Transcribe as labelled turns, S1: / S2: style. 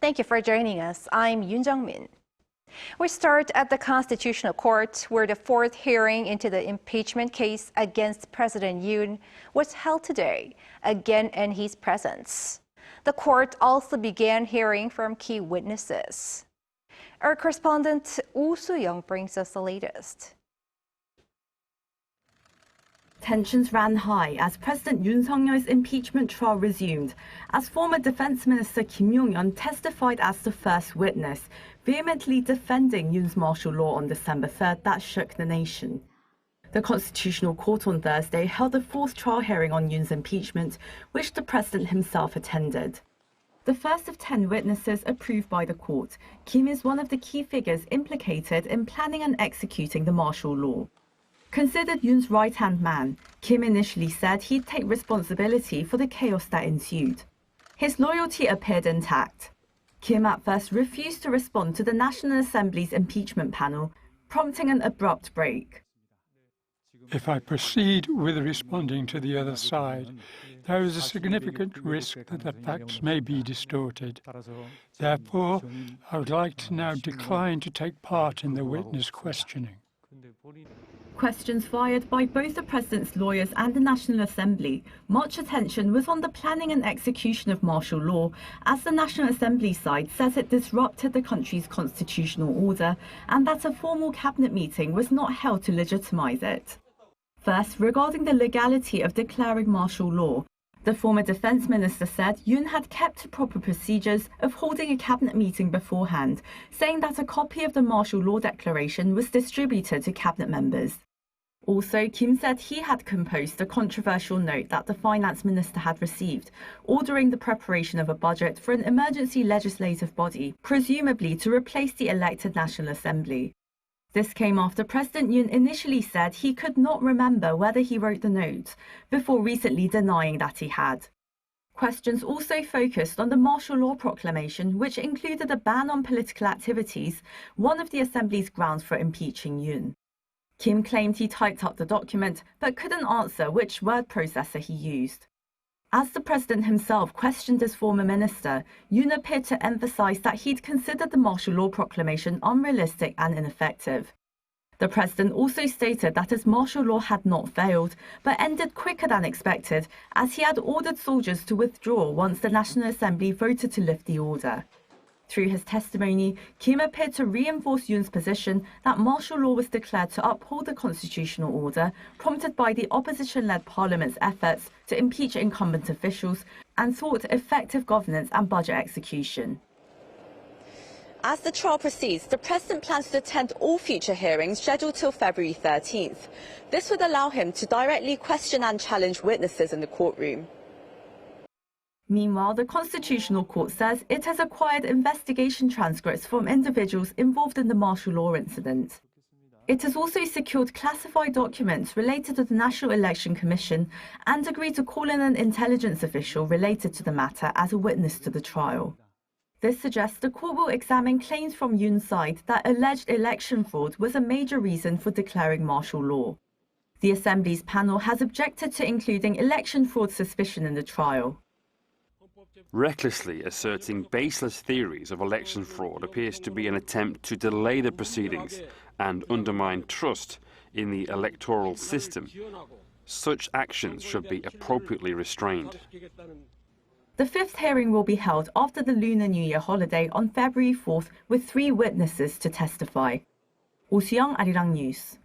S1: Thank you for joining us. I'm Yoon Jung-min. We start at the Constitutional Court, where the fourth hearing into the impeachment case against President Yoon was held today, again in his presence. The court also began hearing from key witnesses. Our correspondent Oh Soo-young brings us the latest.
S2: Tensions ran high as President Yoon Suk Yeol's impeachment trial resumed, as former Defense Minister Kim Yong-hyun testified as the first witness, vehemently defending Yoon's martial law on December 3rd that shook the nation. The Constitutional Court on Thursday held the fourth trial hearing on Yoon's impeachment, which the president himself attended. The first of 10 witnesses approved by the court, Kim is one of the key figures implicated in planning and executing the martial law. Considered Yoon's right-hand man, Kim initially said he'd take responsibility for the chaos that ensued. His loyalty appeared intact. Kim at first refused to respond to the National Assembly's impeachment panel, prompting an abrupt break.
S3: If I proceed with responding to the other side, there is a significant risk that the facts may be distorted. Therefore, I would like to now decline to take part in the witness questioning.
S2: Questions fired by both the president's lawyers and the National Assembly. Much attention was on the planning and execution of martial law, as the National Assembly side says it disrupted the country's constitutional order and that a formal cabinet meeting was not held to legitimize it. First, regarding the legality of declaring martial law, the former defense minister said Yoon had kept proper procedures of holding a cabinet meeting beforehand, saying that a copy of the martial law declaration was distributed to cabinet members. Also, Kim said he had composed a controversial note that the finance minister had received, ordering the preparation of a budget for an emergency legislative body, presumably to replace the elected National Assembly. This came after President Yoon initially said he could not remember whether he wrote the note, before recently denying that he had. Questions also focused on the martial law proclamation, which included a ban on political activities, one of the Assembly's grounds for impeaching Yoon. Kim claimed he typed up the document, but couldn't answer which word processor he used. As the president himself questioned his former minister, Yoon appeared to emphasize that he'd considered the martial law proclamation unrealistic and ineffective. The president also stated that his martial law had not failed, but ended quicker than expected, as he had ordered soldiers to withdraw once the National Assembly voted to lift the order. Through his testimony, Kim appeared to reinforce Yoon's position that martial law was declared to uphold the constitutional order, prompted by the opposition-led parliament's efforts to impeach incumbent officials, and thwart effective governance and budget execution.
S4: As the trial proceeds, the president plans to attend all future hearings scheduled till February 13th. This would allow him to directly question and challenge witnesses in the courtroom.
S2: Meanwhile, the Constitutional Court says it has acquired investigation transcripts from individuals involved in the martial law incident. It has also secured classified documents related to the National Election Commission and agreed to call in an intelligence official related to the matter as a witness to the trial. This suggests the court will examine claims from Yoon's side that alleged election fraud was a major reason for declaring martial law. The Assembly's panel has objected to including election fraud suspicion in the trial.
S5: Recklessly asserting baseless theories of election fraud appears to be an attempt to delay the proceedings and undermine trust in the electoral system. Such actions should be appropriately restrained.
S2: The fifth hearing will be held after the Lunar New Year holiday on February 4th with 3 witnesses to testify. Oh Soo-young, Arirang News.